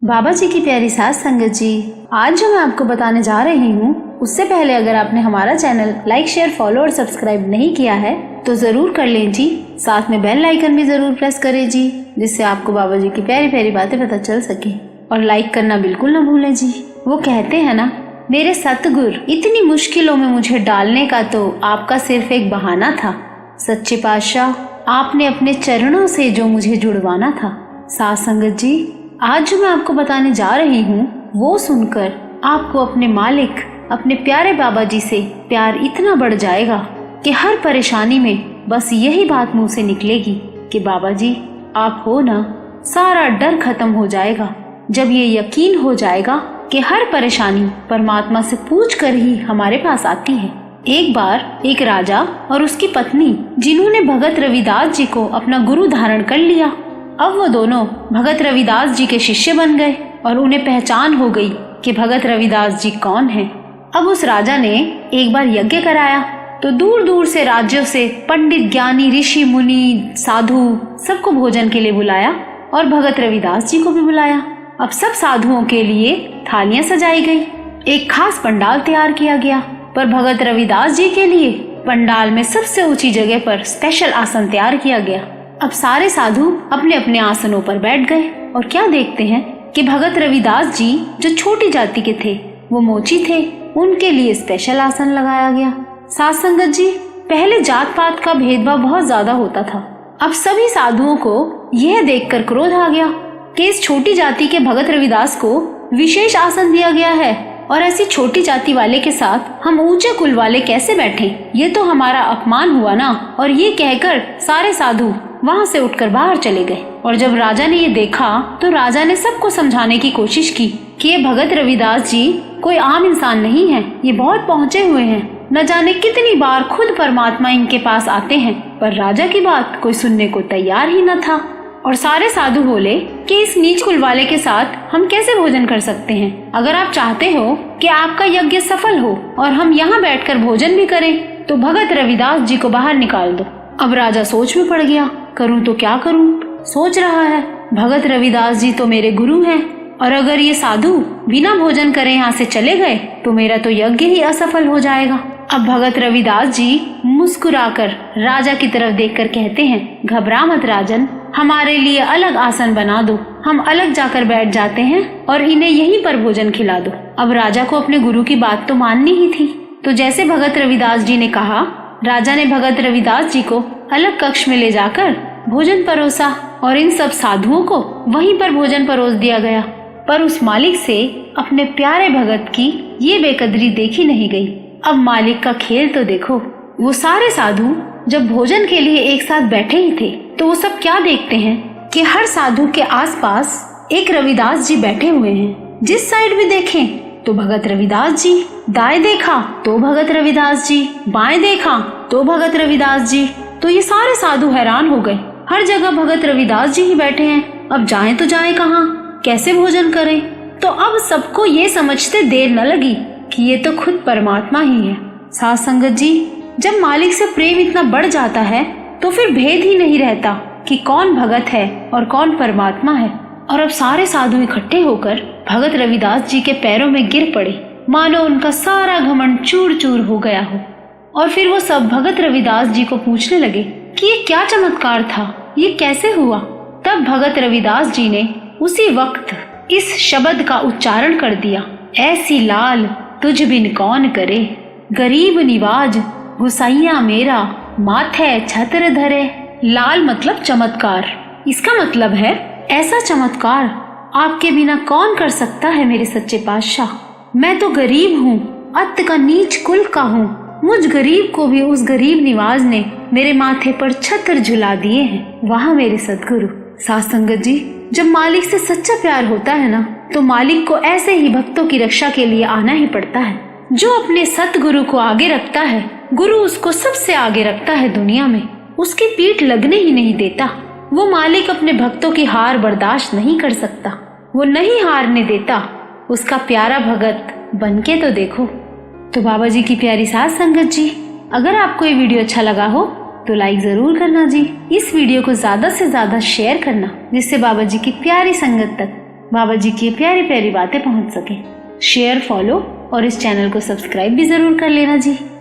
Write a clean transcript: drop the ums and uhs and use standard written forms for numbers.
बाबा जी की प्यारी साथ संगत जी, आज जो मैं आपको बताने जा रही हूँ, उससे पहले अगर आपने हमारा चैनल लाइक, शेयर, फॉलो और सब्सक्राइब नहीं किया है तो जरूर कर लें जी। साथ में बेल आइकन भी जरूर प्रेस करें जी, जिससे आपको बाबा जी की प्यारी प्यारी बातें पता चल सके। और लाइक करना बिल्कुल न भूलें जी। वो कहते हैं ना, मेरे सतगुर, इतनी मुश्किलों में मुझे डालने का तो आपका सिर्फ एक बहाना था। सच्चे पातशाह, आपने अपने चरणों से जो मुझे जुड़वाना था। साथ संगत जी, आज जो मैं आपको बताने जा रही हूँ, वो सुनकर आपको अपने मालिक, अपने प्यारे बाबा जी से प्यार इतना बढ़ जाएगा कि हर परेशानी में बस यही बात मुंह से निकलेगी कि बाबा जी आप हो ना। सारा डर खत्म हो जाएगा जब ये यकीन हो जाएगा कि हर परेशानी परमात्मा से पूछकर ही हमारे पास आती है। एक बार एक राजा और उसकी पत्नी, जिन्होंने भगत रविदास जी को अपना गुरु धारण कर लिया, अब वो दोनों भगत रविदास जी के शिष्य बन गए और उन्हें पहचान हो गई कि भगत रविदास जी कौन हैं। अब उस राजा ने एक बार यज्ञ कराया तो दूर दूर से राज्यों से पंडित, ज्ञानी, ऋषि, मुनि, साधु सबको भोजन के लिए बुलाया और भगत रविदास जी को भी बुलाया। अब सब साधुओं के लिए थालियां सजाई गई, एक खास पंडाल तैयार किया गया, पर भगत रविदास जी के लिए पंडाल में सबसे ऊंची जगह पर स्पेशल आसन तैयार किया गया। अब सारे साधु अपने अपने आसनों पर बैठ गए और क्या देखते हैं कि भगत रविदास जी जो छोटी जाति के थे, वो मोची थे, उनके लिए स्पेशल आसन लगाया गया। साथ संगत जी, पहले जात पात का भेदभाव बहुत ज्यादा होता था। अब सभी साधुओं को यह देखकर क्रोध आ गया कि इस छोटी जाति के भगत रविदास को विशेष आसन दिया गया है और ऐसी छोटी जाति वाले के साथ हम ऊंचे कुल वाले कैसे बैठें? ये तो हमारा अपमान हुआ ना। और ये कहकर सारे साधु वहाँ से उठकर बाहर चले गए। और जब राजा ने ये देखा तो राजा ने सबको समझाने की कोशिश की कि ये भगत रविदास जी कोई आम इंसान नहीं है, ये बहुत पहुँचे हुए हैं। न जाने कितनी बार खुद परमात्मा इनके पास आते हैं, पर राजा की बात कोई सुनने को तैयार ही न था। और सारे साधु बोले कि इस नीच कुल वाले के साथ हम कैसे भोजन कर सकते हैं? अगर आप चाहते हो कि आपका यज्ञ सफल हो और हम यहाँ बैठकर भोजन भी करें, तो भगत रविदास जी को बाहर निकाल दो। अब राजा सोच में पड़ गया, करूँ तो क्या करूँ? सोच रहा है, भगत रविदास जी तो मेरे गुरु हैं और अगर ये साधु बिना भोजन करे यहाँ से चले गए तो मेरा तो यज्ञ ही असफल हो जाएगा। अब भगत रविदास जी मुस्कुराकर राजा की तरफ देखकर कहते हैं, घबरा मत राजन, हमारे लिए अलग आसन बना दो, हम अलग जाकर बैठ जाते हैं और इन्हें यहीं पर भोजन खिला दो। अब राजा को अपने गुरु की बात तो माननी ही थी, तो जैसे भगत रविदास जी ने कहा, राजा ने भगत रविदास जी को अलग कक्ष में ले जाकर भोजन परोसा और इन सब साधुओं को वहीं पर भोजन परोस दिया गया। पर उस मालिक से अपने प्यारे भगत की ये बेकदरी देखी नहीं गई। अब मालिक का खेल तो देखो। वो सारे साधु जब भोजन के लिए एक साथ बैठे ही थे तो वो सब क्या देखते हैं कि हर साधु के आसपास एक रविदास जी बैठे हुए हैं। जिस साइड भी देखें तो भगत रविदास जी, दाएं देखा तो भगत रविदास जी, बाएं देखा तो भगत रविदास जी। तो ये सारे साधु हैरान हो गए, हर जगह भगत रविदास जी ही बैठे हैं, अब जाएं तो जाएं कहाँ, कैसे भोजन करें? तो अब सबको ये समझते देर न लगी कि ये तो खुद परमात्मा ही है। साथ संगत जी, जब मालिक से प्रेम इतना बढ़ जाता है तो फिर भेद ही नहीं रहता कि कौन भगत है और कौन परमात्मा है। और अब सारे साधु इकट्ठे होकर भगत रविदास जी के पैरों में गिर पड़े, मानो उनका सारा घमंड चूर चूर हो गया हो। और फिर वो सब भगत रविदास जी को पूछने लगे कि ये क्या चमत्कार था, ये कैसे हुआ? तब भगत रविदास जी ने उसी वक्त इस शब्द का उच्चारण कर दिया, ऐसी लाल तुझ बिन कौन करे, गरीब निवाज गुसाइया मेरा, माथे छत्र धरे। लाल मतलब चमत्कार, इसका मतलब है ऐसा चमत्कार आपके बिना कौन कर सकता है मेरे सच्चे पातशाह। मैं तो गरीब हूँ, अत्त का नीच कुल का हूँ, मुझ गरीब को भी उस गरीब निवाज ने मेरे माथे पर छत्र झुला दिए हैं। वहाँ मेरे सदगुरु। साथ संगत जी, जब मालिक से सच्चा प्यार होता है ना, तो मालिक को ऐसे ही भक्तों की रक्षा के लिए आना ही पड़ता है। जो अपने सतगुरु को आगे रखता है, गुरु उसको सबसे आगे रखता है दुनिया में, उसकी पीठ लगने ही नहीं देता। वो मालिक अपने भक्तों की हार बर्दाश्त नहीं कर सकता, वो नहीं हारने देता। उसका प्यारा भगत बनके तो देखो। तो बाबा जी की प्यारी साथ संगत जी, अगर आपको ये वीडियो अच्छा लगा हो तो लाइक जरूर करना जी। इस वीडियो को ज्यादा से ज्यादा शेयर करना, जिससे बाबा जी की प्यारी संगत तक बाबा जी की प्यारी प्यारी बातें पहुंच सके। शेयर, फॉलो और इस चैनल को सब्सक्राइब भी जरूर कर लेना जी।